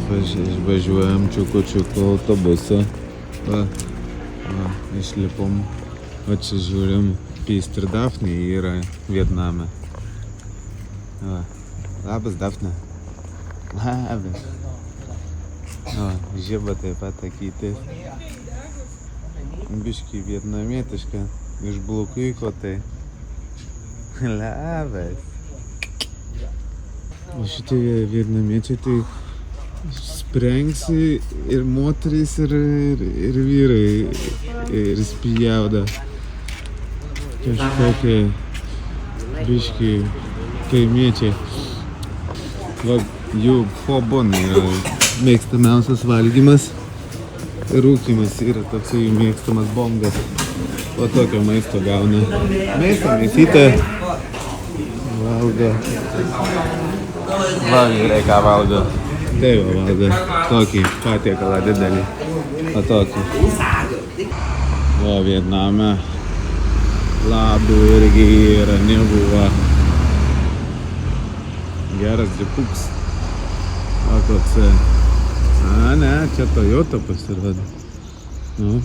Išvažiuojam čiuku autobusą. Išlipom. O čia žiūrim, Pyst ir Dafnė yra Vietname. Labas, Dafne. Labas. Žiba taip pat akytis. Biškį vietnamietiška. Iš Blukuiko tai. Labas. O šitie vietnamiečiai tai sprengsi ir moterys ir vyrai ir spjauda. Kažkokie biškį kaimiečiai. Va, jų pobon yra mėgstamiausias valgymas ir rūkymas yra toksai jų mėgstamas bongas. O tokio maisto gauna. Mėsytę valgo. Va, vyrai ką valgo. Tai va valgo tokį patiekalą didelį. O tokį. Va, Vietname labų irgi yra, nebuvo. Geras džipuks. O koks. Ne, čia Toyota pasirodo. Nu,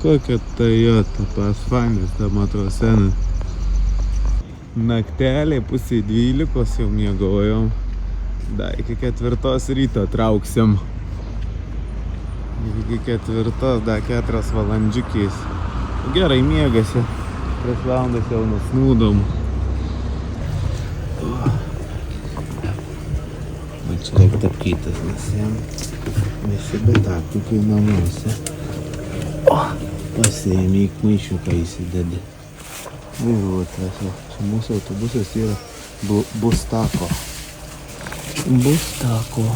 kokia Toyota, Pathfinder, ta matrosena. Naktelė 11:30 jau miegojom. Da, iki 4 ryto trauksim. Iki 4, da 4 valandžiukės. Gerai miegasi. 3 valandas jau nusnūdom. O čia reik tapkytas, nes jam visi betakiukai namuose. Pasiėmė į maišiuką įsidedi. Vairuotojas, čia mūsų autobusas yra Bustako. Bustako.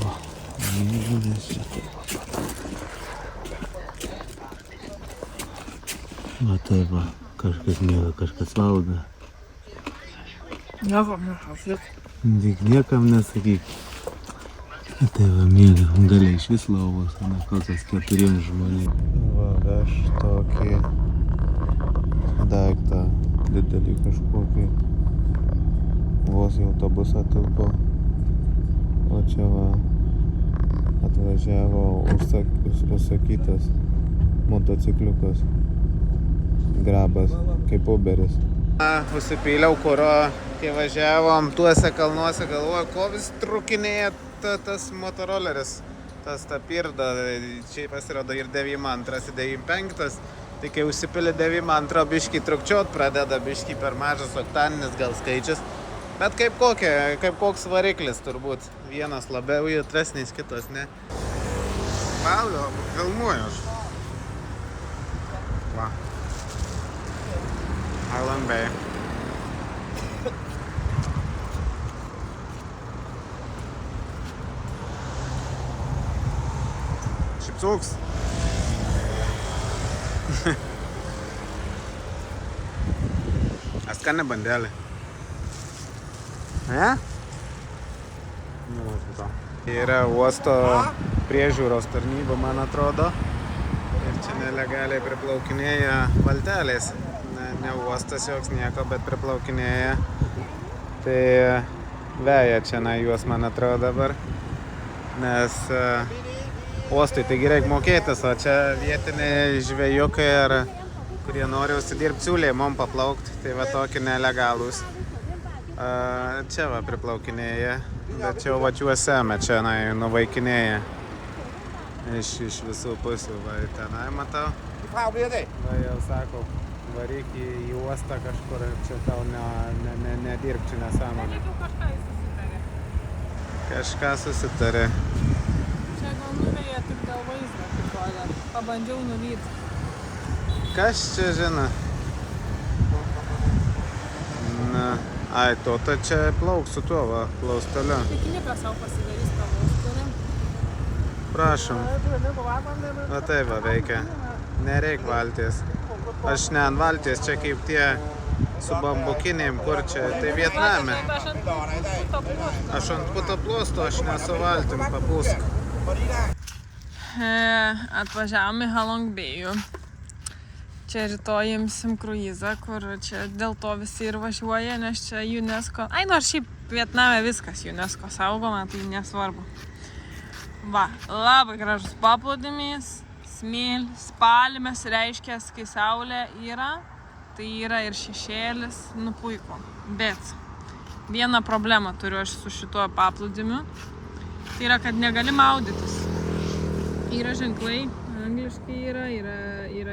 Va, žmonės čia taip. Va taip va, kažkas miega, kažkas valgo. Niekam nesakyk. Tik niekam nesakyk. Tai va miega, gali iš vis lovos, o ne kokias 4 žmonėm. Va, veš tokį daiktą didelį kažkokį. Vos į autobusą tilpo. O čia va atvažiavo užsakytas motocikliukas. Grabas, kaip Uberis. Užsipyliau kuro, kai važiavom tuose kalnuose, galvoju, ko vis trukinėja tas motoroleris, tas Tapirda, čia pasirodo ir 92, ir 95, tai kai užsipilė 92, biškį trukčiot pradeda, biškį per mažas oktaninis gal skaičius, bet kaip koks variklis turbūt, vienas labiau jautresnis, kitas ne. Valgo, filmuoju aš. Va. Island Bay. Šipsuks. A skane bandelė. Ne? Yra uosto priežiūros tarnyba, man atrodo. Ir čia nelegaliai priplaukinėja valtelės. Ne uostas joks nieko, bet priplaukinėja. Tai veja čia juos, man atrodo dabar. Nes uostui taigi reikia mokėtis, o čia vietiniai žvejukai, kurie nori užsidirbti siūlė mum paplaukti. Tai va tokie nelegalūs. Čia va priplaukinėja, bet čia vačiuose čia nuvaikinėja. Iš visų pusių, va tenai matau. Va jau sako. Varyk į uostą kažkur, čia tau nedirb, čia nesąmonė. Kažką susitarė. Čia gal nuveja tik dėl vaizdo, tikrodė. Pabandžiau nuvyti. Kas čia žino? Na, ai, ta čia plauks su tuo, va, plausteliu. Pikniką savo pasidarys plaustelį. Prašom. Va taip va veikia. Nereik valties. Aš ne ant valties, čia kaip tie su bambukinėm, kur čia, tai Vietname. Aš ant puto plosto, aš ne su valtim, papūsk. Atvažiavom į Halong Bayų. Čia rytoj imsim kruizą, kur čia dėl to visi ir važiuoja, nes čia UNESCO. Ai, nors šiaip Vietname viskas UNESCO saugoma, tai nesvarbu. Va, labai gražus paplūdimys, smėlis, palmės, reiškia, kai saulė yra, tai yra ir šešėlis, nu puiku. Bet vieną problemą turiu aš su šituo paplūdimiu, tai yra, kad negali maudytis. Yra ženklai, angliškai yra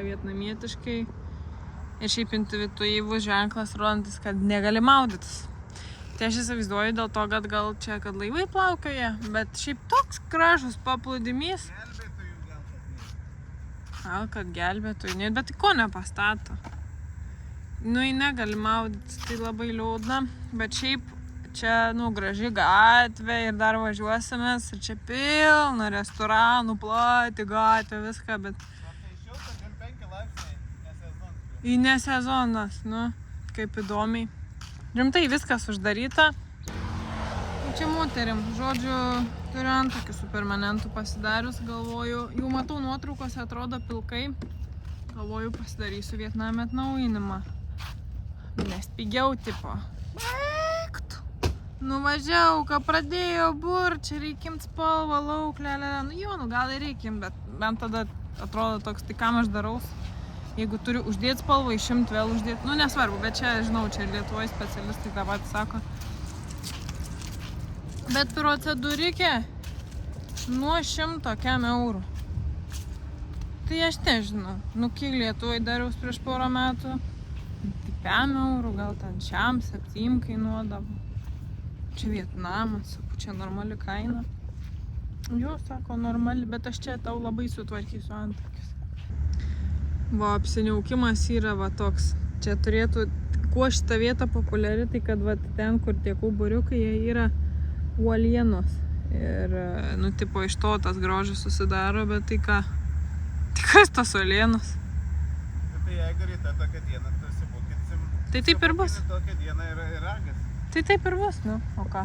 vietnamietiškai ir šiaip intuityvus ženklas rodantis, kad negali maudytis. Tai aš įsivaizduoju dėl to, kad gal čia, kad laivai plaukioja, bet šiaip toks gražus paplūdimys. Gal, kad gelbėtojų, bet tai ko nepastato? Nu, į negali maudytis, tai labai liūdna, bet šiaip čia, nu, graži gatvė ir dar važiuosimės ir čia pilna restoranų, plati gatvė, viską, bet... Į nesezonas, nu, kaip įdomiai. Rimtai viskas uždaryta. Čia moterim, žodžiu, turiu antokių su permanentu pasidarius, galvoju, jau matau nuotraukose, atrodo pilkai. Galvoju, pasidarysiu Vietname atnaujinimą. Nes pigiau tipo. Baigtų. Nuvažiavau, ką pradėjo burt, čia reikim spalvą, lauk, lelelė. Nu jo, nu gal ir reikim, bet bent tada atrodo toks, tai kam aš daraus. Jeigu turiu uždėti spalvą, išimti, vėl uždėti. Nu, nesvarbu, bet čia, žinau, čia Lietuvoje specialistai tą patį sako. Bet procedūrikė nuo 100 eurų. Tai aš nežinau. Nu, kiek Lietuvoje dariaus prieš porą metų. Tai 5 eurų, gal ten 7 kainuodavo. Čia Vietnamas, sakau, čia normali kaina. Jo, sako, normali, bet aš čia tau labai sutvarkysiu antakius. Va, apsiniaukimas yra va toks. Čia turėtų, kuo šita vieta populiari, tai kad va ten, kur tie kauburiukai, jie yra uolienos. Ir, nu, tipo, iš to tas grožis susidaro, bet tai ką? Tai kas tos uolienos? Tai jeigu ryte tokią dieną susibukinsim, tai taip ir bus. Tokią dieną yra ir ragas. Tai taip ir bus, nu, o ką?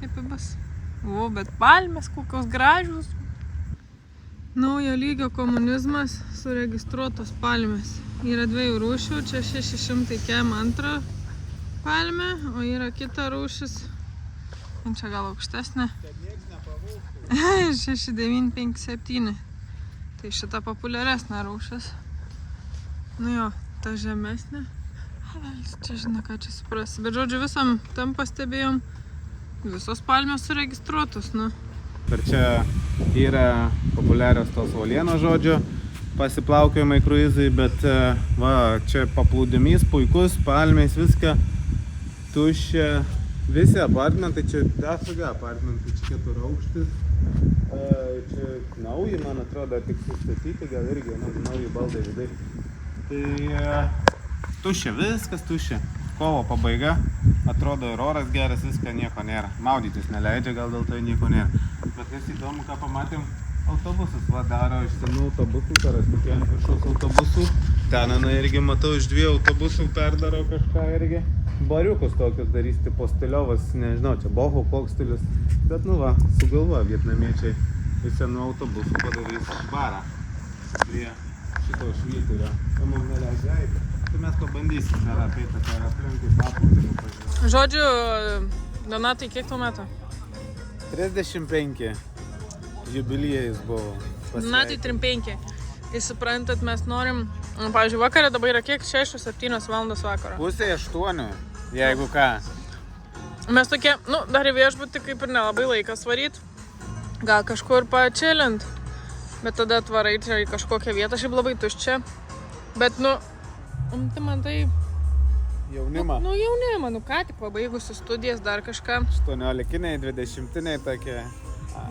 Taip ir bus. O, bet palmės kokios gražios. Naujo lygio komunizmas, suregistruotos palmės. Yra 2 rūšių, čia 600 kem antra palmė, o yra kita rūšis. Čia gal aukštesnė. 6957. Tai šita populiaresnė rūšis. Nu jo, ta žemesnė. Čia žinai, ką čia suprasi. Bet žodžiu, visam tam pastebėjom, visos palmės suregistruotos, nu. Per čia yra populiarios tos uolienos, žodžiu, pasiplaukiojimai kruizai, bet va, čia paplūdimys puikus, palmės, viską, tuščia, visi apartmentai, čia dafiga apartmentai, čia 4 aukštis, čia nauji, man atrodo, tik sustatyti, gal irgi nauji baldai vidai. Tai tuščia, viskas tuščia. Kovo pabaiga, atrodo ir oras geras, viską, nieko nėra. Maudytis neleidžia, gal dėl to nieko nėra. Bet kas įdomu, ką pamatėm, autobusus va daro iš senų autobusų, Tarasnikėnų viršaus autobusų. Ten irgi matau, iš 2 autobusų perdaro kažką irgi. Bariukus tokius darys, tipo stiliovas, nežinau, čia boho koks stilius. Bet nu va, sugalvoja vietnamiečiai iš senų autobusų padarys barą prie šito švyturio. Tai mums neleidžia eiti. Tai mes pabandysim dar apeiti per aplinkui paplūdimį pažiūrėti. Žodžiu, Donatai, kiek tau metų? 35 jubiliejus buvo. Donatai 35. Tai suprantat, mes norim, pavyzdžiui, vakarą dabar yra kiek? 6-7 valandos vakaro. Pusė 8, jeigu ką. Mes tokie, nu, dar į viešbutį kaip ir nelabai laikas varyt. Gal kažkur pačilint. Bet tada atvarai čia į kažkokią vietą, šiaip labai tuščia. Bet, nu, tai man tai... Jaunimą. Nu, jaunimą, nu ką, tik pabaigusi studijas dar kažką. 18-iniai, 20-iniai tokie.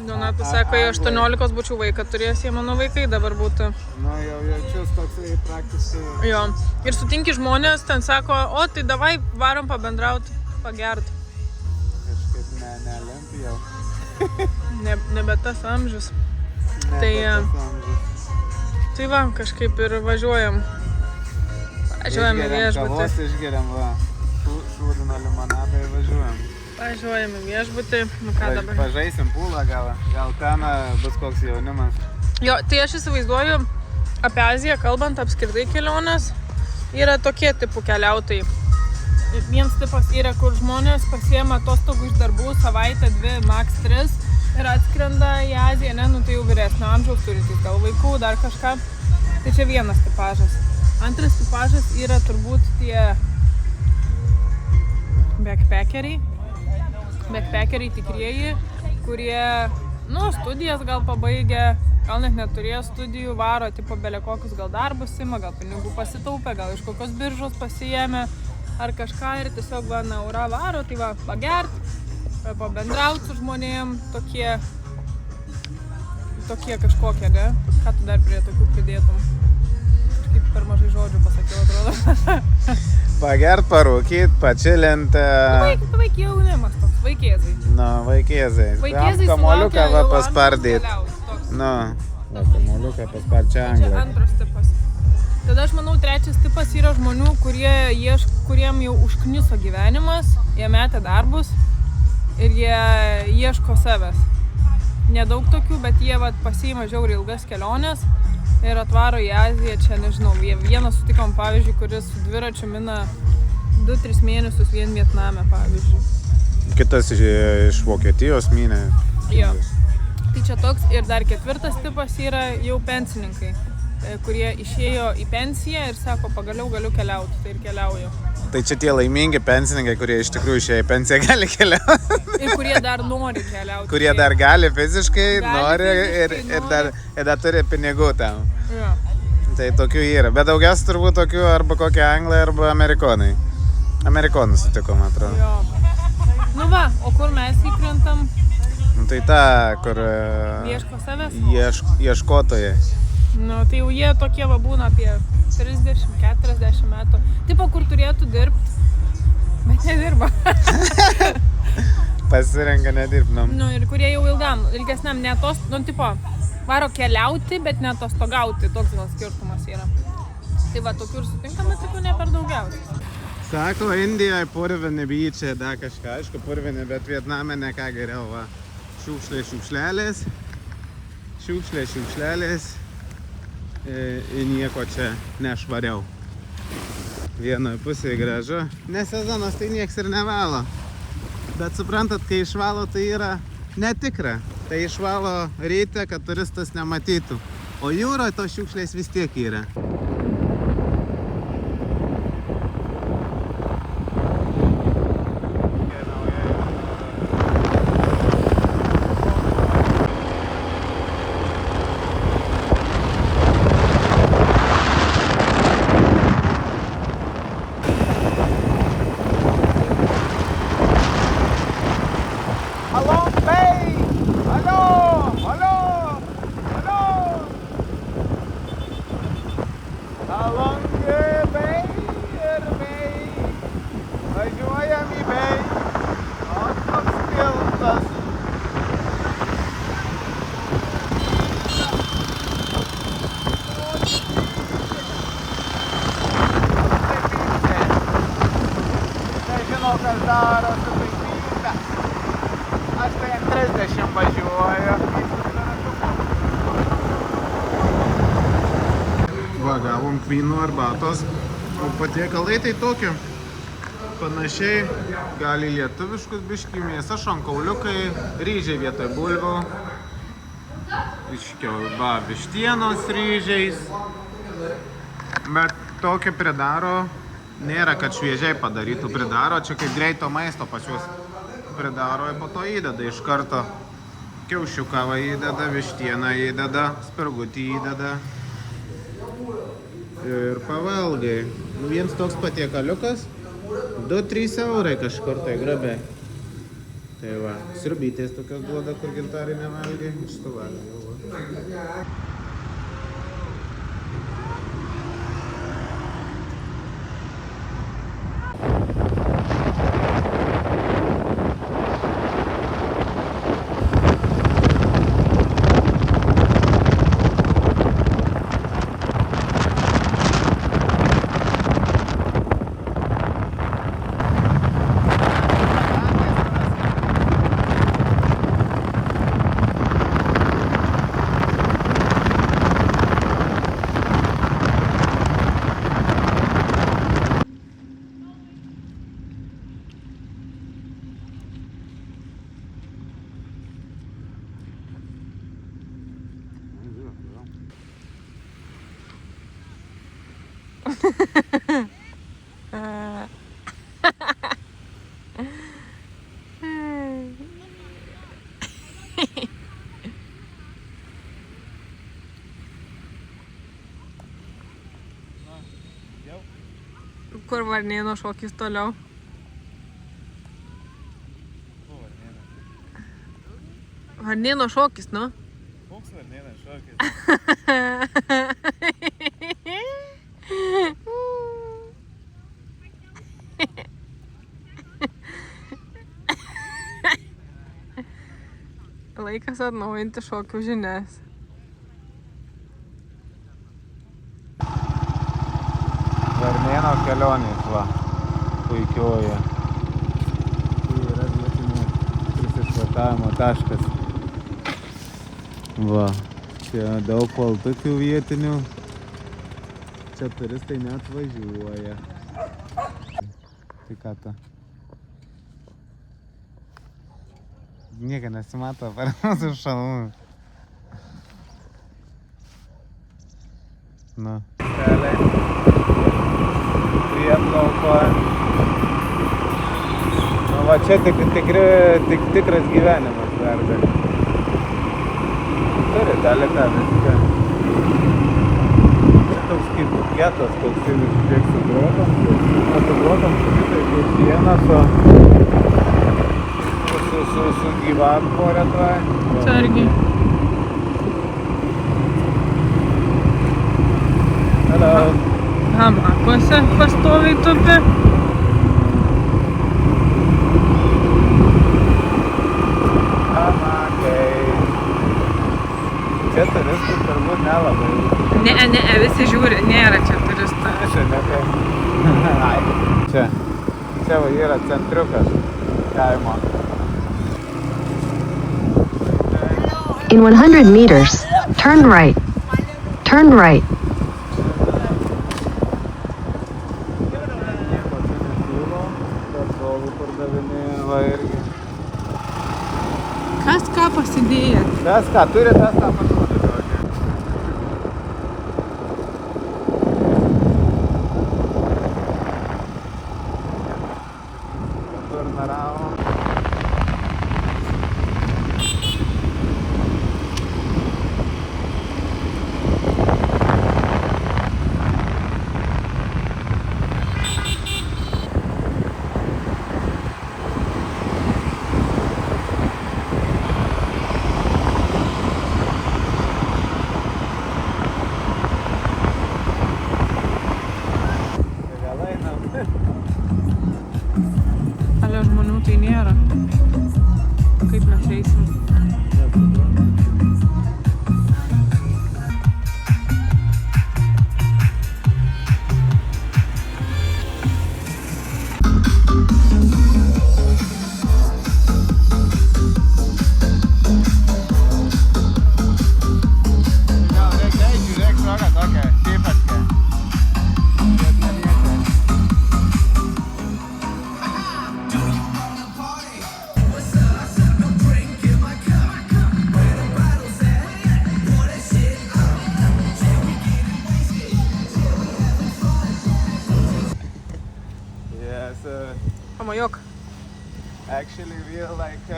Donatas sako, jei 18 būčiau vaiką turėjęs, jie mano vaikai dabar būtų. Nu, jau jaučius toksai praktiškai. Jo. Ir sutinki žmonės, ten sako, o tai davai varom pabendrauti, pagert. Kažkaip nelempi jau. Nebe tas amžius. Tai va, kažkaip ir važiuojam. Važiuojam į viešbutį. Kavos išgeriam, va. Šūdino limonadą ir važiuojam. Važiuojam į viešbutį. Nu ką dabar? Pažaisim pūlą gal ten bus koks jaunimas. Jo, tai aš įsivaizduoju, Apie Aziją kalbant, apskritai kelionės yra tokie tipų keliautojai. Vienas tipas yra, kur žmonės pasiema atostogų iš darbų savaitę, 2, max 3 ir atskrenda į Aziją, ne, nu tai jau vyresnio amžiaus turintys, gal vaikų, dar kažką. Tai čia vienas tipažas. Antras tipažas yra turbūt tie backpackeriai tikrieji, kurie, nu, studijas gal pabaigė, gal net neturėjo studijų, varo, tipo, bele kokius gal darbus ima, gal pinigų pasitaupė, gal iš kokios biržos pasiėmė ar kažką ir tiesiog va, naura varo, tai va, pagert, pabendrauti su žmonėm, tokie kažkokie, ne? Ką tu dar prie tokių pridėtum? Kažkaip per mažai žodžių pasakiau, atrodo. Pagert, parūkyt, pačilint. Vaikai jaunimas toks, vaikėzai. Nu, vaikėzai. Vaikėzai kamuoliuką va sulaukia paspardyt. Nu, va, kamuoliuką pasparčia Čia anglą. antras tipas. Tada aš manau, trečias tipas yra žmonių, kuriem jau užkniso gyvenimas, jie metė darbus ir jie ieško savęs. Nedaug tokių, bet jie vat, pasiima žiauriai ilgas keliones ir atvaro į Aziją, čia nežinau, vieną sutikom, pavyzdžiui, kuris su dviračiu mina 2-3 mėnesius vien Vietname, pavyzdžiui. Kitas iš Vokietijos mynė. Jo. Tai čia toks ir dar ketvirtas tipas yra jau pensininkai, kurie išėjo į pensiją ir sako, pagaliau galiu keliauti, tai ir keliauju. Tai čia tie laimingi pensininkai, kurie iš tikrųjų išėjo į pensiją gali keliauti. Ir kurie dar nori keliauti. Kurie dar gali fiziškai, nori fiziškai ir dar turi pinigų tam. Jo. Tai tokių yra. Bet daugiausia turbūt tokių arba kokie anglai, arba amerikonai. Amerikonų sutikom, atrodo. Jo. Nu va, o kur mes įkrentam? Nu, tai ta, kur Ieško savęs? ieškotojai. Nu, tai jau jie tokie va būna apie 30-40 metų. Tipo, kur turėtų dirbti, bet nedirba. Pasirenka nedirbnam. Nu, ir kurie jau ilgesniam nu, tipo, varo keliauti, bet netostogauti. Toks gal skirtumas yra. Tai va, tokių ir sutinkame, tokių ne per daugiausiai. Sako, Indijoje purvinė byčia, dar kažką, aišku, purvinė, bet Vietname ne ką geriau, va. Šiukšlės. Ir nieko čia nešvariau. Vienoje pusėje gražu. Ne sezonas, tai nieks ir nevalo. Bet suprantat, kai išvalo, tai yra netikra. Tai išvalo ryte, kad turistas nematytų. O jūroje tos šiukšlės vis tiek yra. Kas daro su vaikyte. Aš tai ant 30 važiuoju. Va, gavom kvynų arbatos. O patiekalai tai tokie. Panašiai gali lietuviškus biškį, mėsa, šonkauliukai, ryžiai vietoj bulvių. Va, vištienos ryžiais. Bet tokį pridaro. Nėra, kad šviežiai padarytų, pridaro, čia kaip greito maisto pas juos pridaro ir po to įdeda iš karto. Kiaušiuką įdeda, vištieną įdeda, spirgutį įdeda ir pavalgai. Vienas toks patiekaliukas, 2-3 eurai kažkur tai grabiai. Tai va, sriubytės tokios duoda, kur gintarį nevalgai, iš to valgai. Kur varnėno šokis toliau? Varnėno šokis, nu? Koks varnėnas šokis? Laikas atnaujinti šokių žinias. Varnėno kelionės, va, puikioji. Tai yra vietinė prisišvartavimo taškas. Va, čia daug paltukių vietinių. Čia turistai net važiuoja. Tai ką ta? Nieka nesimato per mūsų šalmų. Nu. Keliai. Prieplauko. Nu va čia tikras gyvenimas verda. Turi dalyką viską. Čia toks kaip getas, toks tiek su grotom, šitai kaip sieną su gyvam poretvai. Čia irgi. Hello. Hamakuose pastoviai tupi. Hamakai. Čia turistų turbūt nelabai. Ne, visi žiūri, nėra čia turistų. Čia va yra centriukas kaimo. In 100 meters, turn right. Turn right. Kas ką pasidėjo? Tas ką turi, tas ką parduoda. Turnaravo. Ale žmonių tai nėra. Kaip mes eisim? Žiūrėk šoką tokią, keifatkę. Pamajok. Actually, we're like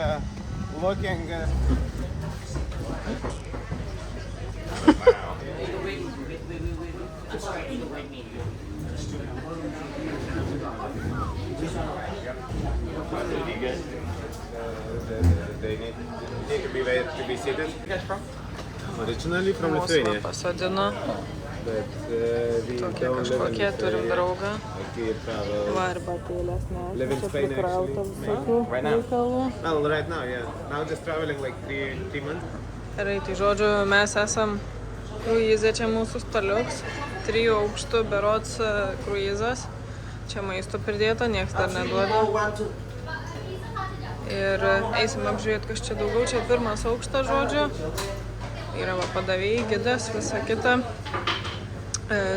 looking. They need to be seated. Originally from Lithuania, Pasodino. but we Tokie don't live in kažkokie turim Lithuania. draugą. Like we travel. Va, arbatėlės, Live in čia Spain, prikrauta actually. visokių Right now. reikalų. Well, right now, yeah. Now just traveling like three months. Gerai, tai žodžiu, mes esam kruizė, čia mūsų staliuks. 3 aukštų berods kruizas. Čia maisto pridėta, nieks dar neduoda. Ir eisim apžiūrėti, kas čia daugiau. Čia 1 aukštas, žodžiu. Yra va padavėjai, gidas, visa kita.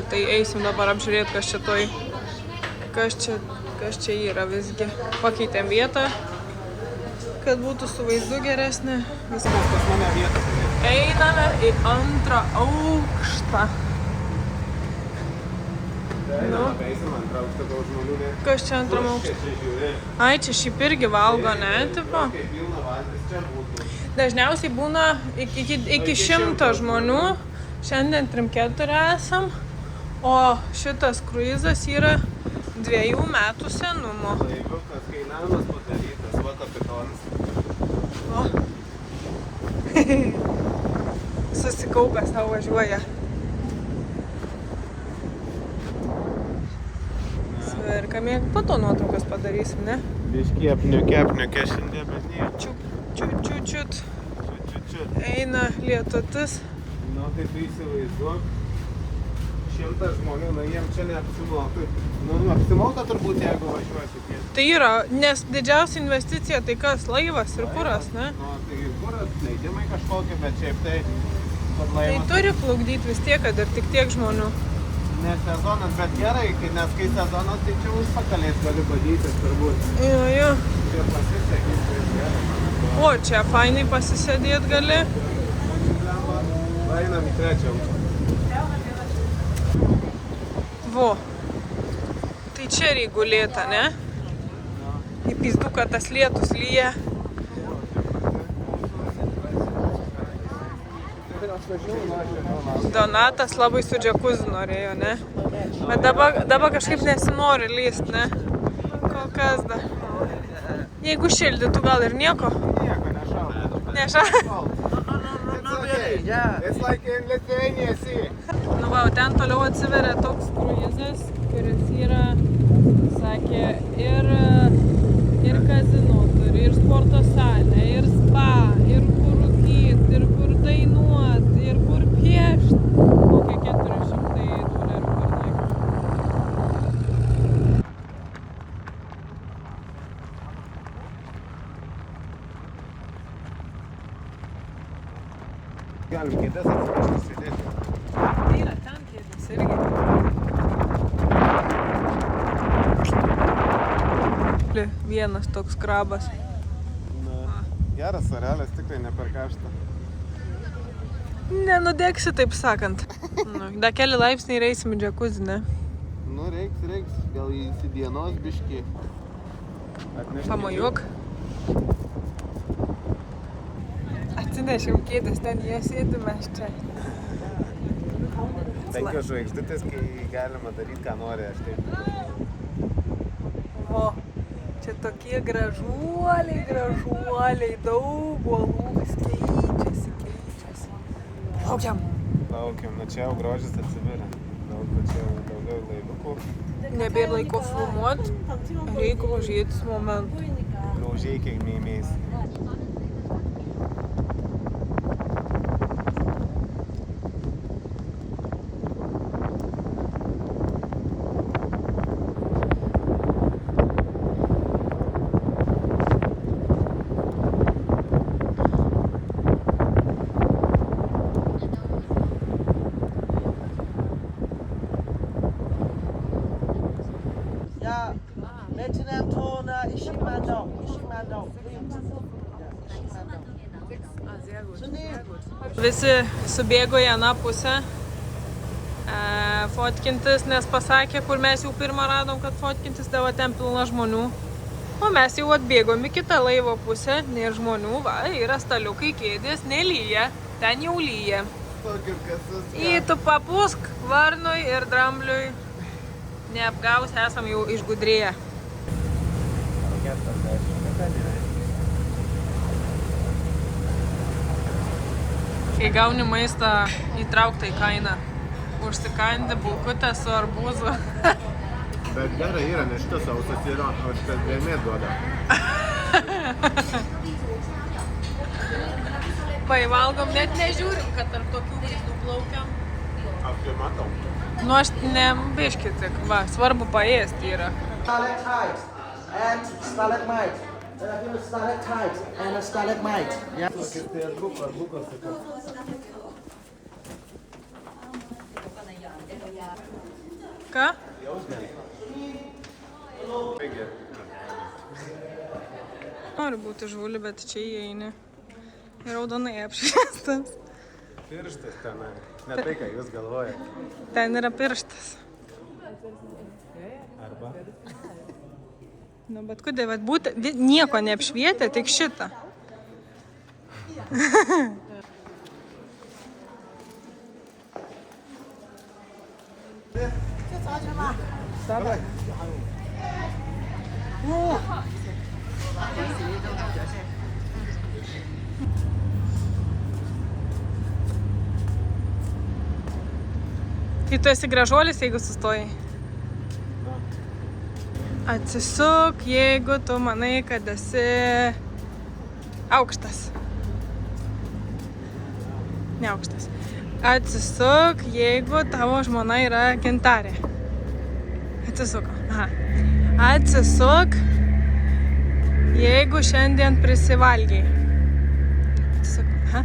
Tai eisim dabar apžiūrėti, kas čia yra visgi. Pakeitėm vietą, kad būtų su vaizdu geresnė. Viskas pas mane vieta. Einame į 2 aukštą. Nu. Eisim ant aukšto gal žmonių. Kas čia antram aukšte? Čia žiūri. Ai, čia šiaip irgi valgo, ne, tipo? Kai pilna valtis čia būtų. Dažniausiai būna iki 100 žmonių. Šiandien 3-4 esam. O šitas kruizas yra 2 metų senumo. Laiviukas, kai namas padarytas, va kapitonas. O. Susikaupę savo važiuoja. Sverkamė, po to nuotraukas padarysim, ne? Biškį apniukė šiandien, bet nieko. Čiut. Eina lietutis. Nu, tai tu įsivaizduok. 100 žmonių, na jiem čia neapsimoka. Nu, apsimoka turbūt, jeigu važiuosit. Tai yra, nes didžiausia investicija tai kas, laivas ir kuras, ne? Nu, tai kuras, leidimai kažkokie, bet šiaip tai... Tai turi plukdyti vis tiek, kad ir tik tiek žmonių. Ne sezonas, bet gerai, nes kai sezonas, tai čia užpakalės gali badytis turbūt. Jo. Čia pasisekys, tai gerai. O, čia fainai pasisėdėt gali. Einam į 3. aukštą. Vo. Tai čia reik gulėta, ne? Į pizduką tas lietus lyja. Donatas labai su džakuzi norėjo, ne? Bet dabar kažkaip nesinori lyst, ne? Kol kas dar. Jeigu šildytų, gal ir nieko? Nieko, nešalta. Nešalta? It's like in Lithuania Sea. Nu va, ten toliau atsiveria toks kruizas, kuris yra, sakė, ir kazino turi, ir sporto salę, ir spa, ir kur rūkyt, ir kur dainuot, ir kur piešt. Kokie 400 dolerių per naktį. Galim kėdės atsiprašyti sėdėti. Tai yra ten kėdės irgi. Vienas toks krabas. Na, geras arelis, tikrai ne per karštą. Nenudegsi, taip sakant. Da keli laipsniai ir eisim į džakuzį, ne? Nu, reiks, gal įsidienos biškį. Pamojuok. Atsinešim kėdės, ten jie sėdi, mes čia. 5 žvaigždutės, kai galima daryti, ką nori, aš taip. O, čia tokie gražuoliai, daug uolų, keičiasi. Laukiam. Laukiam, nu čia jau grožis atsiveria. Daug, čia jau daugiau laivukų. Nebėr laiko filmuot, reikia užėtis momentų. Graužiai kiek mėmės. Visi subėgo į aną pusę fotkintis, nes pasakė, kur mes jau pirmą radom, kad fotkintis, davo ten pilna žmonių. O mes jau atbėgom į kitą laivo pusę, nėra žmonių, va, yra staliukai, kėdės, nelyja, ten jau lyja. Į tu papūsk varnui ir drambliui, neapgaus, esam jau išgudrėję. Kai gauni maistą įtrauktą į kainą, užsikandi bulkutę su arbūzu. Bet gerai yra, nes šitas sausas yra, o šitas dėmė duoda. Paivalgom, net nežiūrim, kad tarp tokių vaizdų plaukiam. Aš tai matau. Nu aš ne biški tik, va, svarbu paėsti yra. Stalactites and stalagmite. Stalactite and a stalagmite. Yeah. Tai arbūkas. Ką? Noriu būti žuvulį, bet čia įeini. Ir raudonai apšviestas. Pirštas tenai. Ne tai, ką jūs galvojate. Ten yra pirštas. Arba. Nu, bet kodėl, vat būtų, nieko neapšvietė, tik šitą. Tai tu esi gražuolis, jeigu sustojai. Atsisuk, jeigu tu manai, kad esi aukštas. Ne aukštas. Atsisuk, jeigu tavo žmona yra gintarė. Atsisuko. Aha. Atsisuk, jeigu šiandien prisivalgiai. Atsisuk. Aha.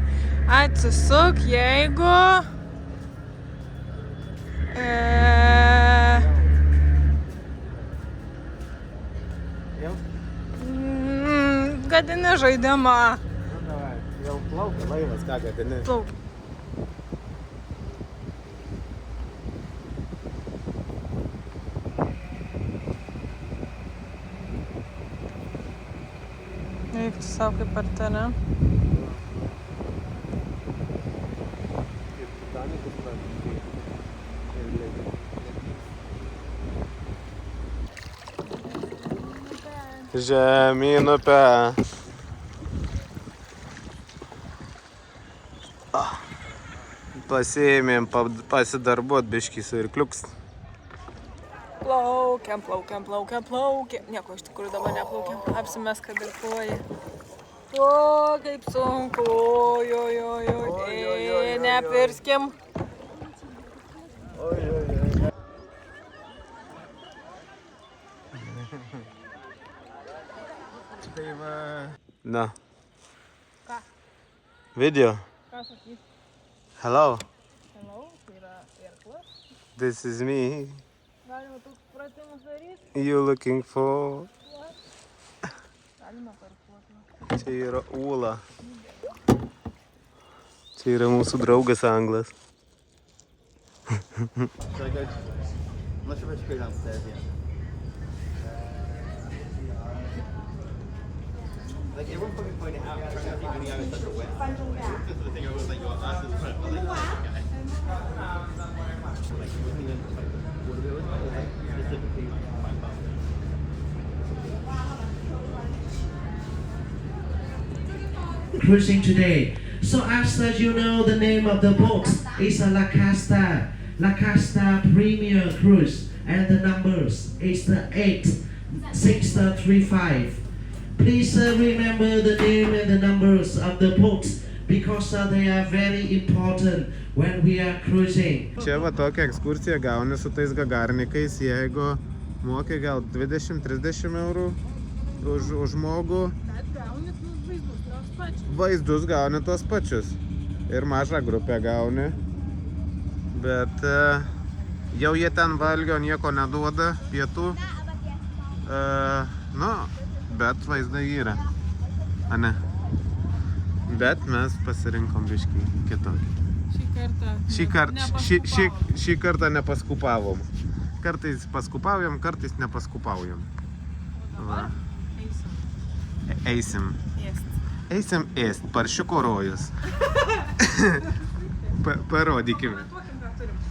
Atsisuk, jeigu... Gadini žaidimą. Nu, davai, jau plaukia laivas, ką gadini. Plaukia. Eik tu savo kaip partene. Žemyn upe. Pasiėmėm pasidarbuot biškį su irkliuks. Plaukiam. Nieko iš tikrųjų dabar neplaukiam. Apsimės, kad irkluoji. O, kaip sunku. Nepirskim. Tai va. Na. Ką? Video. Ką sakys? Hello. Hello, tai yra irklas. This is me. Galima toks pratimus daryti? You looking for... Galima parkuoti. Čia yra Ūla. Čia yra mūsų draugas anglas. I'm not sure if I should go downstairs yet. Like everyone fucking pointed out, trying to see when you have such a wet. This is the thing I was like, your ass is front. I was like, okay. Like, it wasn't even like, what it was, like, specifically my phone. Cruising today. So as you know, the name of the boat is a La Casta Premier Cruise, and the numbers is the 8635. Please remember the name and the numbers of the boats because they are very important when we are cruising. Čia va tokią ekskursiją gauni su tais gagarnikais, jeigu moki gal 20-30 eurų už žmogų. Bet gauni vaizdus tos pačius. Vaizdus gauni tuos pačius. Ir mažą grupę gauni. Bet jau jie ten valgio, nieko neduoda, pietų. Nu, bet vaizdai yra. Ane? Bet mes pasirinkom biškį kitokį. Šį kartą nepaskupavom. Kartais paskupaujam, kartais nepaskupaujam. Va. Eisim. Eisim ėst, paršiuko rojus. Parodykime.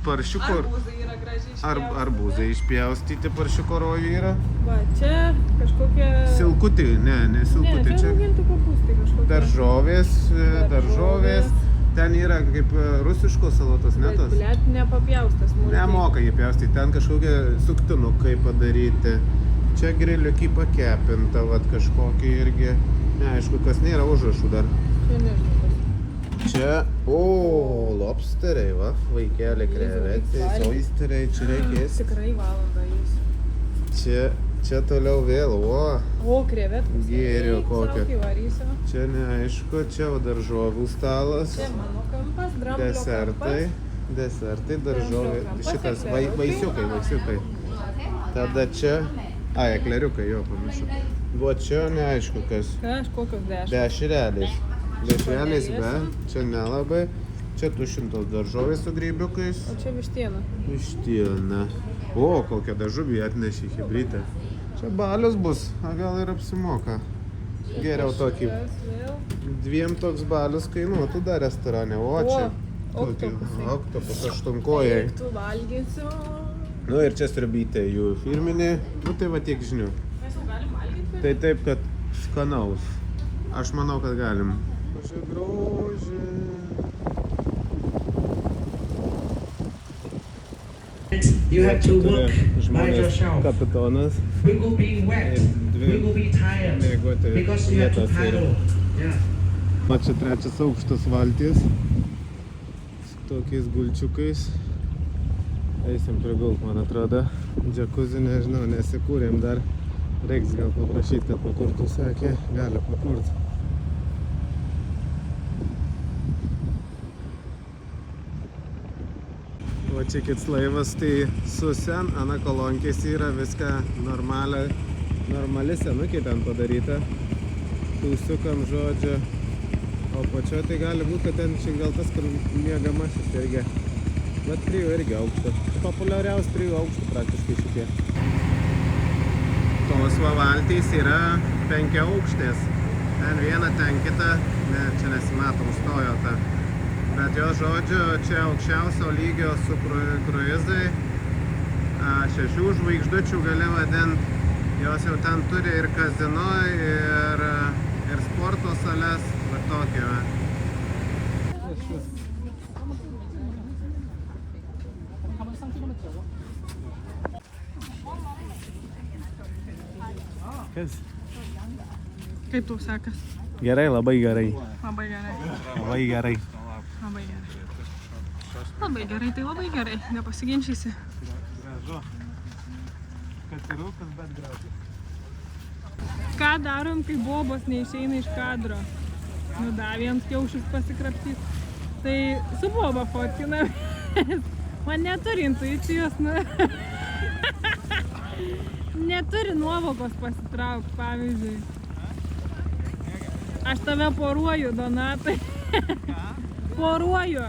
Paršiuko... Arbūzai yra gražiai išpjauti. Arbūzai išpjaustyti paršiuko rojų yra. Va, čia kažkokia... Silkutį, ne silkutį. Ne, čia auginti kopūstai kažkokie. Daržovės. Ten yra kaip rusiškos salotos, ne tos? Bet nepapjaustas smulkiai. Nemoka jį pjaustyti, ten kažkokie suktinukai padaryti. Čia griliukį pakepinta, vat kažkokį irgi. Neaišku, kas nėra užrašų dar. Čia nežinau kas. Čia, lobsteriai, va, vaikelė krevetės, oisteriai, čia reikės. Tikrai valandą jūs. Čia toliau vėl, O, krevetkus. Gėrio kokio. Saukį varysiu. Čia neaišku, čia daržovių stalas. Čia mano kampas, dramblio Desertai, daržovė, kampas šitas ir vaisiukai. Tada čia, ekleriukai, jo, pamiršau. Buvo čia neaišku kas. Kažkokios 10. Dešrelės be, čia nelabai. Čia tušintos daržovės su grybiukais. O čia vištiena. Vištiena. O, kokią dažuvį atnešė hibrytę. Čia balius bus, a gal ir apsimoka. Geriau tokį. Dviem toks balius kainuotų dar restorane, o čia. Oktopus aštunkojai. Tu valgysiu. Nu ir čia sriubytė jų firminė. Nu tai va tiek žinių. Mes jau galim valgyti? Tai taip, kad skanaus. Aš manau, kad galim. Grožį. You have to work by Žmonės yourself. kapitonas. We will be wet. We will be tired Mėgoti because you have to vietos ir- paddle. Yeah. O čia trečias aukštas valtis. Su tokiais gulčiukais. Eisim prigult, man atrodo. Džakuzi, nežinau, nesikūrėm dar. Reiks gal paprašyti, kad pakurtų, sakė. Gali pakurt. O čia kits laivas, tai su sen, ana kolonkės yra viską normali senukė ten padaryta. Tūsiukam žodžio. O pačio tai gali būti, kad ten čia gal tas, kur miegamasis irgi. Bet 3 irgi aukšto. Populiariausi 3 aukštų praktiškai šitie. Tos va valtys yra 5 aukštės. Ten viena, ten kita. Ne, čia nesimato, užstojo ta. Bet jo žodžiu, čia aukščiausio lygio su kruizai. 6 žvaigždučių gali vadint. Jos jau ten turi ir kazino, ir sporto sales. Va tokie, va. Kas? Kaip tau sekas? Gerai, labai gerai. Labai gerai. Labai gerai. Labai gerai. Labai gerai, tai labai gerai. Nepasiginčysi. Gražu. Katirukas, bet gražu. Ką darom, kai bobos neišeina iš kadro? Nu, davėms kiaušius pasikraptys. Tai su boba fotkinam. Man neturi intuicijos, nu. Neturi nuovokos pasitraukti, pavyzdžiui. Aš tave poruoju, Donatai. Poruoju.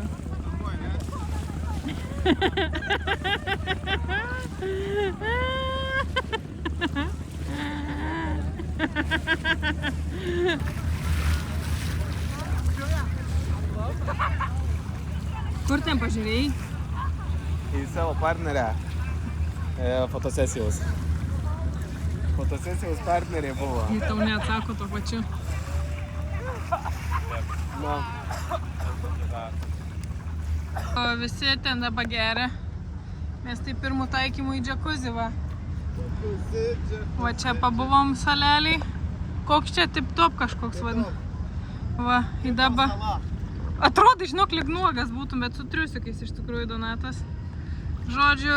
Kur ten pažiūrėjai? Į savo partnerę fotosesijos. Fotosesijos partnerė buvo. Jis tau neatsako to pačiu. Na. O visi ten dabar geria. Mes tai pirmų taikymų į džakuzį, va. Va čia pabuvom saleliai. Koks čia tip-top kažkoks vadin. Va, į dabar. Atrodo, žinok, lyg nuogas būtum, bet su triusiukais iš tikrųjų, Donatas. Žodžiu,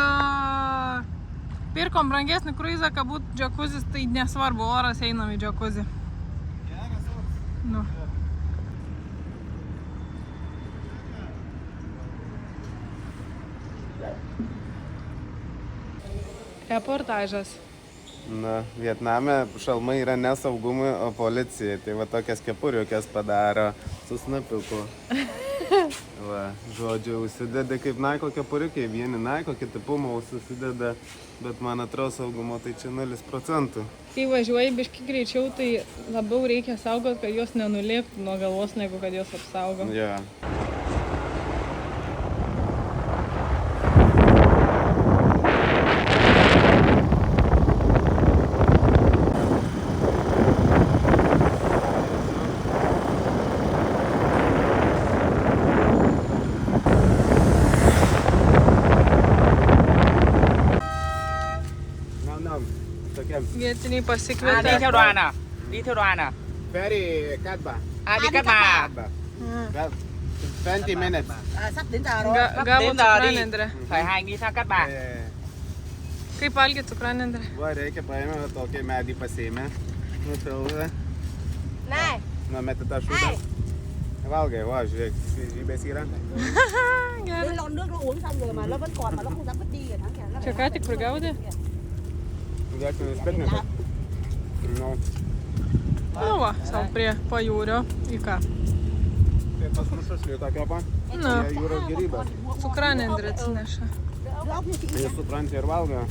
pirkom brangesnį kruizą, kad būtų džakuzis, tai nesvarbu, oras einam į džakuzį. Nu. Reportažas. Na, Vietname šalmai yra nesaugumui, o policijai. Tai va tokias kepuriukės padaro su snapiuku. Va, žodžiu, užsideda kaip Nike kepuriukiai. Vieni Nike, kiti Puma užsideda, bet man atrodo saugumo tai čia 0%. Kai važiuoji biški greičiau, tai labiau reikia saugot, kad jos nenulėktų nuo galvos, negu kad jos apsaugo. Ja. Vietiniai Đi pasikvietė. theo đoàn à? Đi theo đoàn à? Ferry Cát Bà. Đi Cát Bà. 20 minutes. Sắp đến giờ rồi. Gavo Đến giờ đi. cukranendrę. Khởi hành đi sang Cát Bà. Kaip valgyti cukranendrę? Va, reikia paėmė tokį medį pasiėmė. Nupilda. Này, Numeti tą šūdą. Valgai, va, žiūrėk, žybės yra. Gerai. cái lon nước nó uống xong rồi mà nó vẫn còn mà nó không dám vứt đi rồi thằng kìa. Nó Čia ką tik prigaudė? Žiūrėk, nespėtinė. Nu, Nu va, savo prie pajūrio. Į ką? tai pas rušus liūtą kepą. Nu, Jie jūros gerybės. cukranendrę atsineša. Jis supranta ir valgo.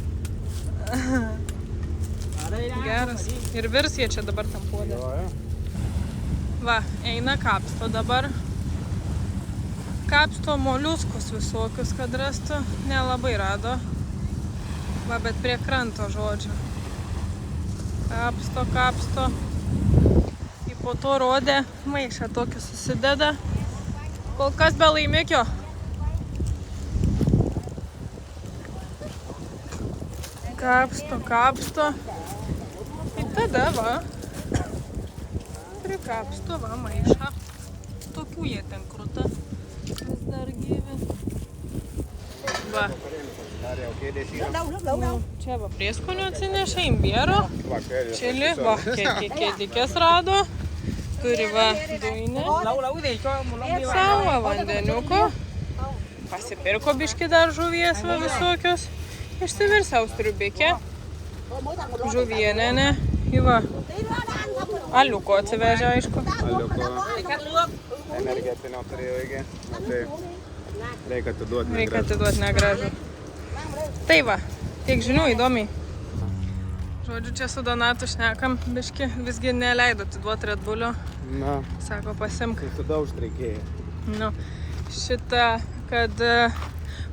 Geras. Ir virs jie čia dabar tam puodė. Jo. Va, eina kapsto dabar. Kapsto moliuskus visokius, kad rastų. Nelabai rado. Va, bet prie kranto žodžiu. Kapsto. Ir po to rodė maišą tokį susideda. Kol kas be laimikio. Kapsto. Ir tada va. Prikapsto va maišą. Tokių jie ten kruta. Vis dar gyvi. Va. Čia va prieskonių atsinešė, imbiero. Čili, va, kėdikės rado. Turi va duinę. Savo vandeniuko. Pasipirko biški dar žuvies va visokios. Išsivirsiaus triubikė. Žuvienė, ne. Į va. Aliuko atsivežė, aišku. Aliuko. Energetinio turėjo įgi. Reikia atiduoti negražu. Tai va, tiek žinių įdomiai. Žodžiu, čia su Donatu šnekam, biški, visgi neleido atiduoti Red Bullio. Na, Sako, pasimk. tai tada užtreikėjai. Nu, šitą, kad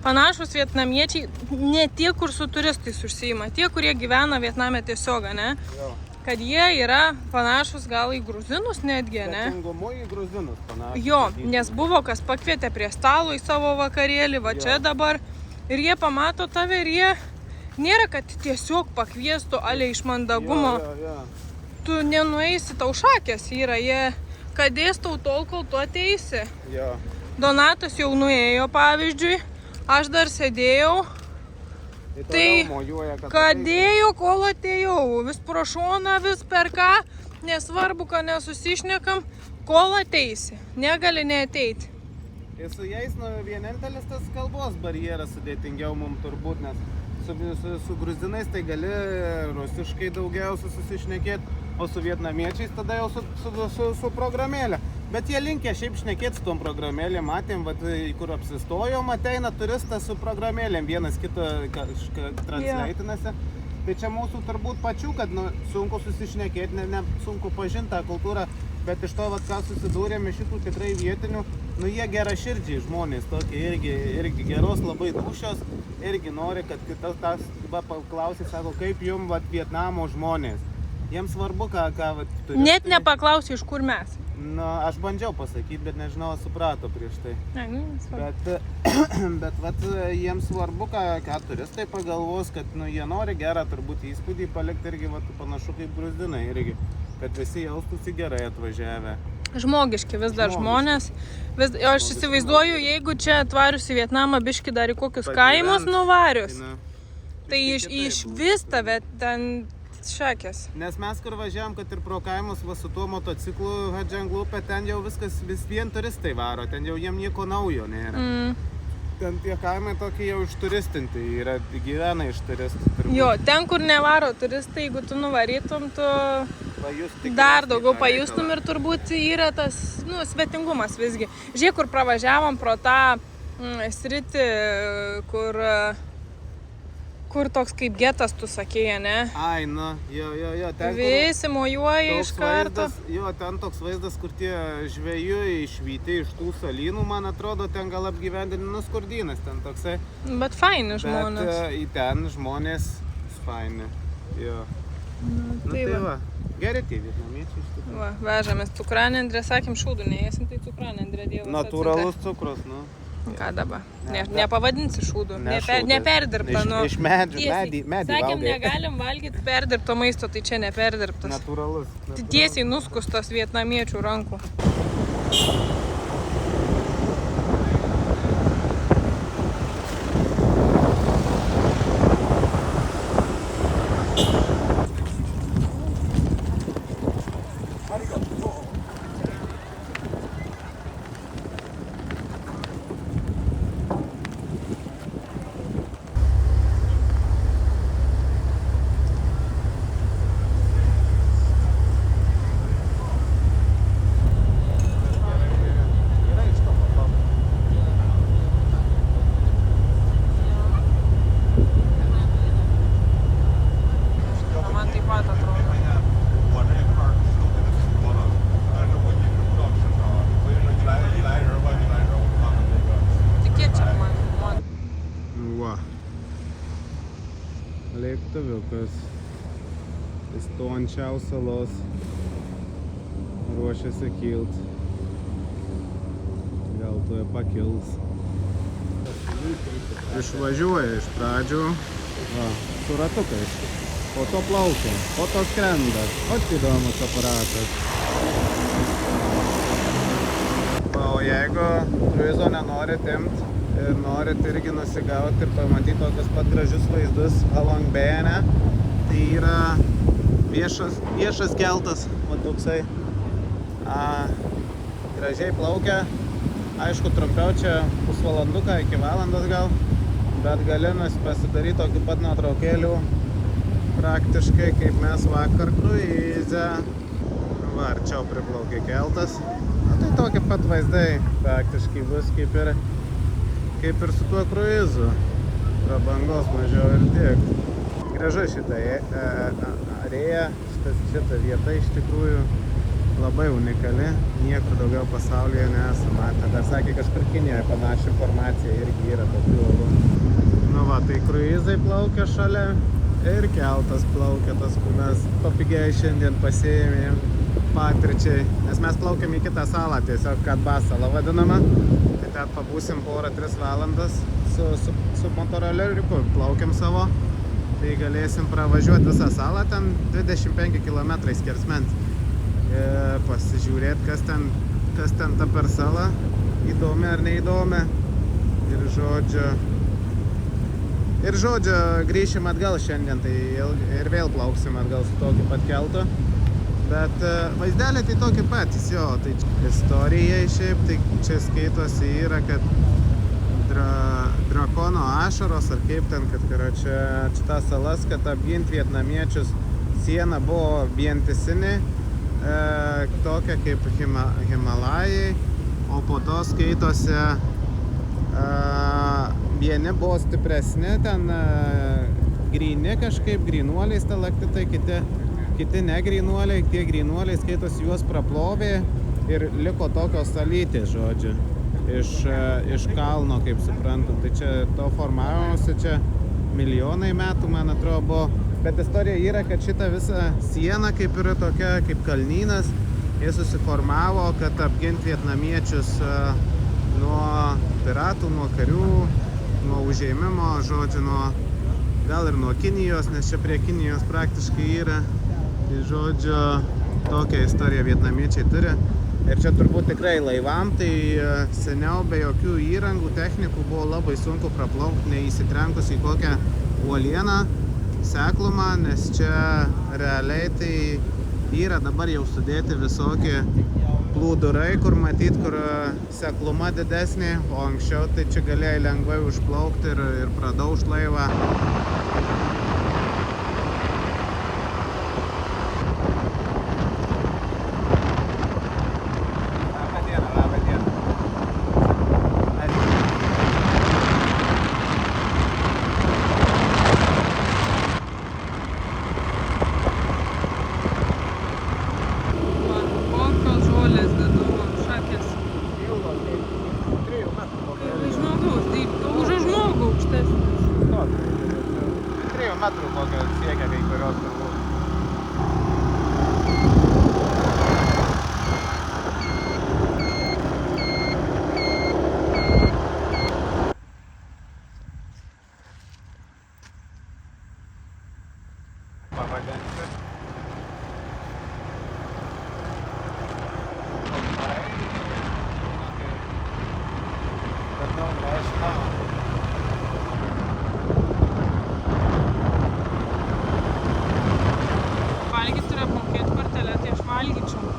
panašus vietnamiečiai, ne tie, kur su turistais užsiima, tie, kurie gyvena Vietname tiesiog, ne? Jo. Kad jie yra panašus gal į gruzinus netgi, ne? Svetingumu į gruzinus panašus. Jo, nes buvo kas pakvietė prie stalo į savo vakarėlį, va čia dabar. Ir jie pamato tave ir jie nėra, kad tiesiog pakviestų ale iš mandagumo. Jo. Tu nenueisi, tau šakės yra, jie kadės tau tol, kol tu ateisi. Jo. Donatas jau nuėjo, pavyzdžiui, aš dar sėdėjau. Tai kadėjo, kol atėjau, vis pro šoną, vis per ką, nesvarbu, kad nesusišnekam, kol ateisi, negali neateiti. Ir su jais vienintelis tas kalbos barjeras sudėtingiau mums turbūt, nes su gruzinais tai gali rusiškai daugiausia susišnekėti, o su vietnamiečiais tada jau su programėlė. Bet jie linkę šiaip šnekėti su tom programėlėm, matėm, kur apsistojom, ateina turistas su programėlėm, vienas kito transleitinasi. Tai čia mūsų turbūt pačių, kad sunku susišnekėti, ne sunku pažinti tą kultūrą, bet iš to, ką susidūrėme šitų tikrai vietinių, jie geraširdžiai žmonės, tokie irgi geros labai dūšios, irgi nori, kad tas paklausė, sako, kaip jums Vietnamo žmonės. Jiems svarbu, ką turistai. Net nepaklausė, iš kur mes. Na, aš bandžiau pasakyti, bet nežinau, suprato prieš tai. Bet jiems svarbu, ką turistai pagalvos, kad jie nori gerą turbūt įspūdį palikti irgi panašu kaip gruzinai irgi, kad visi jaustųsi gerai atvažiavę. Žmogiški vis dar žmonės. Aš įsivaizduoju, jeigu čia atvarius į Vietnamą biški dar į kokius kaimus nuvarius, tai iš vis tave ten šakės. Nes mes kur važiavam, kad ir pro kaimus su tuo motociklu Hadžanglupė, ten jau viskas vis vien turistai varo, ten jau jiem nieko naujo nėra. Ten tie kaimai tokie jau išturistinti, gyvena iš turistų. Jo, ten kur nevaro turistai, jeigu tu nuvarytum, tu dar daugiau pajustum ir turbūt yra tas svetingumas visgi. Žiūrėk, kur pravažiavom pro tą sritį, kur toks kaip getas, tu sakėjai, ne? Ai, jo. Visi mojuoja iš karto. Jo, ten toks vaizdas, kur tie žvejai išvyti iš tų salynų, man atrodo, ten gal apgyvendini skurdynas, ten toksai. Bet faini žmonės. Bet į ten žmonės faini, jo. Tai va, geri tie vietnamiečiai iš tikrųjų. Va, vežamės cukranendrę, sakėm, šūdų neėsim, tai cukranendrę dievas atsiuntė. Natūralus cukrus, Ką dabar? Nepavadinsi šūdų, neperdirbta. Iš medį valgai. Sakėm, negalim valgyti perdirbto maisto, tai čia neperdirbtas. Natūralus. Tiesiai nuskustas vietnamiečių rankų. lietuviukas. Jis to ančiaus salos ruošiasi kilt. Gal tuoj pakils. Išvažiuoja iš pradžių, va, su ratukais, po to plaukia, po to skrenda. O įdomus aparatas. Va, o jeigu kruizo nenorit imt ir norit irgi nusigauti ir pamatyti tokius pat gražius vaizdus Halong Bay'e, tai yra viešas keltas, va toksai. Gražiai plaukia. Aišku, trumpiau čia pusvalanduką iki valandos gal, bet gali pasidaryti tokį pat nuotraukėlių praktiškai kaip mes vakar kruize. Va, arčiau priplaukė keltas. Na, tai tokie pat vaizdai praktiškai bus kaip ir su tuo kruizu. Prabangos mažiau ir tiek. Gražu šitą arėją, šitą vietą iš tikrųjų labai unikali, niekur daugiau pasaulyje nesam matę. Dar sakė, kažkur Kinijoje panaši informacija irgi yra tokių orų. Nu va, tai kruizai plaukia šalia ir keltas plaukia, tas, kur mes papigiai šiandien pasiėmėm patirčiai. Nes mes plaukiam į kitą salą, tiesiog Katba salą vadinama. Tai ten pabūsim porą 3 valandas su motoroleriuku, plaukiam savo. Tai galėsim pravažiuoti visą salą, ten 25 km skersmens. Pasižiūrėti, kas ten ta per salą, įdomi ar neįdomi. Ir žodžio grįšim atgal šiandien, tai ir vėl plauksim atgal su tokiu pat keltu. Bet vaizdelė tai tokie patys, jo, tai istorijai šiaip, tai čia skaitosi yra, kad drakono ašaros, ar kaip ten, kad čia salas, kad apginti vietnamiečius siena buvo vientisinė, tokia kaip Himalajai, o po to skaitosi vieni buvo stipresni, ten gryni kažkaip, grynuoliai stalaktitai, kiti ne grynuoliai, tie grynuoliai skaitosi juos praplovė ir liko tokios salytės, žodžiu, iš kalno, kaip suprantu. Tai čia to formavosi čia milijonai metų, man atrodo, buvo. Bet istorija yra, kad šita visa siena kaip yra tokia, kaip kalnynas, jie susiformavo, kad apginti vietnamiečius nuo piratų, nuo karių, nuo užėmimo, žodžiu, gal ir nuo Kinijos, nes čia prie Kinijos praktiškai yra. Tai žodžiu, tokią istoriją vietnamiečiai turi. Ir čia turbūt tikrai laivam, tai seniau be jokių įrangų, technikų buvo labai sunku praplaukti, neįsitrenkus į kokią uolieną, seklumą, nes čia realiai tai yra dabar jau sudėti visokie plūdurai, kur matyt, kur sekluma didesnė, o anksčiau tai čia galėjai lengvai užplaukti ir pradaužt laivą. Metrų kokio siekia kai kurios turbūt. Pavadinti. Bet daug nežinau. Valgyt turi apmokėti kortelę, tai aš valgyčiau.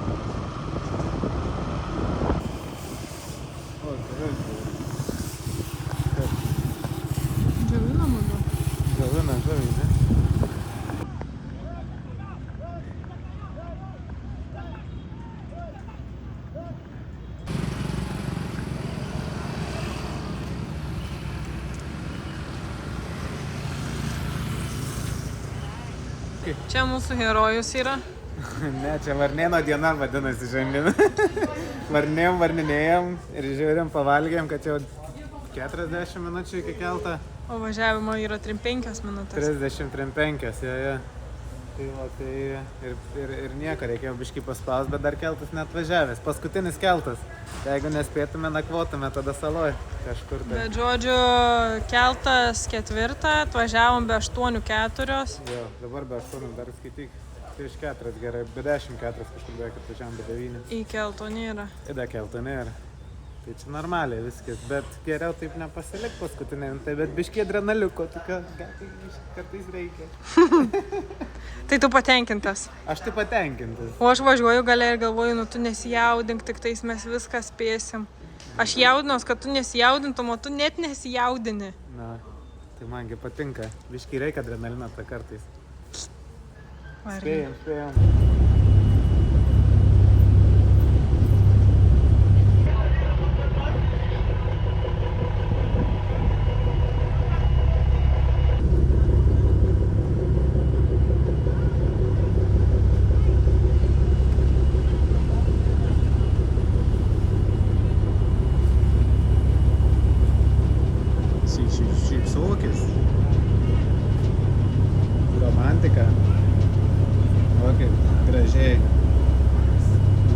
O, žuvis. Džiovina, manau. Džiovina, ne? Čia mūsų herojus yra. Ne, čia Varnėno diena vadinasi šiandien. Varnėjom ir žiūrim, pavalgėm, kad jau 40 minučių iki keltą. O važiavimo yra 35 minutės. 30-35, jo. Tai va, tai ir nieko, reikėjo biškį paspaus, bet dar keltas net važiavęs. Paskutinis keltas. Jeigu nespėtume, nakvotume tada saloj kažkur. Tai. Bet žodžiu, keltas 4, atvažiavom be 8:04. Jo, dabar be 8, dar skaityk. Prieš 4 gerai, be 10-4 kažkur beveik atvažiavom be 9. Į kelto nėra. Ida kelto nėra. Tai čia normaliai viskas, bet geriau taip nepasilik paskutiniam, tai bet biškį adrenaliuko, tai kartais reikia. Tai tu patenkintas. Aš tai patenkintas. O aš važiuoju galiai ir galvoju, nu tu nesijaudink, tik tais mes viską spėsim. Aš jaudinos, kad tu nesijaudintum, o tu net nesijaudini. Na, tai mangi patinka. Biškį reikia adrenalino tą kartais. Spėjom. Šypsokis. Romantika. O kaip gražiai.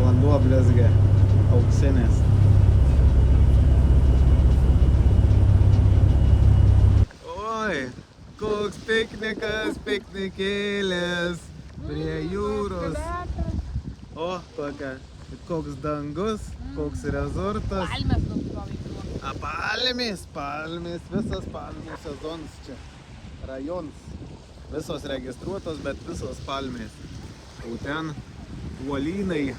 Vanduo blizga. Auksinės. Oi, koks piknikas, piknikėlis prie jūros. O, koks dangus, koks rezortas. Palmės, visas palmių sezonas čia. Rajons. Visos registruotos, bet visos palmės. O ten uolynai.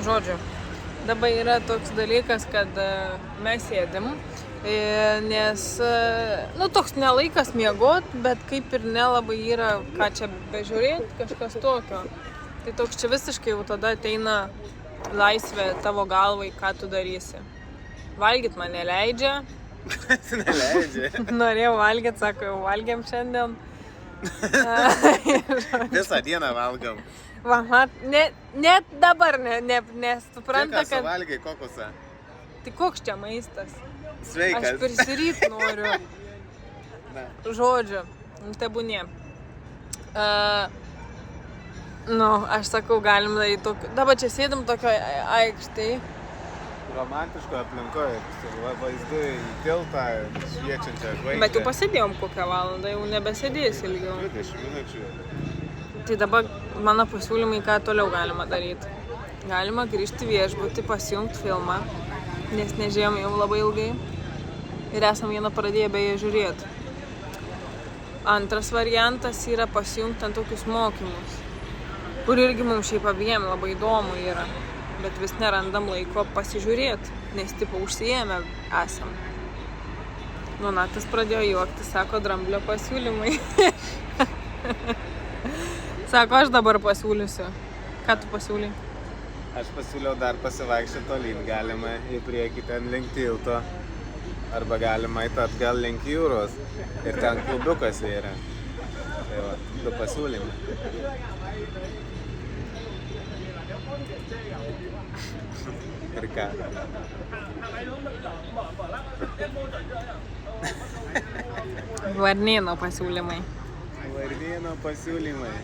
Žodžiu, dabar yra toks dalykas, kad mes sėdim, nes, nu, toks nelaikas miegot, bet kaip ir nelabai yra ką čia bežiūrėti, kažkas tokio. Tai toks čia visiškai jau tada ateina laisvė tavo galvai, ką tu darysi. Valgyt man neleidžia. Neleidžia. Norėjau valgyt, sako, jau valgėm šiandien. Visą dieną valgom. Va, net dabar nesupranta, kad... valgai kokosą. Tai koks čia maistas? Sveikas. Aš prisiryt noriu. Žodžiu, tebūnie. Nu, aš sakau, galim daryti tokį... Dabar čia sėdam tokio aikštai. Romantiško aplinkoje, vaizdu į tiltą, šviečiančią žvaigždę. Bet jau pasėdėjom kokią valandą, jau nebesėdės ilgiau. 20 minučių. Tai dabar mano pasiūlymai, ką toliau galima daryti. Galima grįžti viešbutį, pasijungti filmą, nes nežiūrėjom jau labai ilgai. Ir esam vieną pradėję beje žiūrėti. Antras variantas yra pasijungti ant tokius mokymus, kur irgi mums šiaip abiem labai įdomu yra, bet vis nerandam laiko pasižiūrėti, nes tipo užsiėmę esam. Nu, Natas pradėjo juokti, sako, dramblio pasiūlymai. Sako, aš dabar pasiūlysiu. Ką tu pasiūlai? Aš pasiūliau dar pasivaikščioti tolyn, galima į priekį ten link tilto. Arba galima eiti atgal link jūros ir ten klubiukas yra. Tai va, du pasiūlymai. Ir ką? Varnėno pasiūlymai. Varnėno pasiūlymai.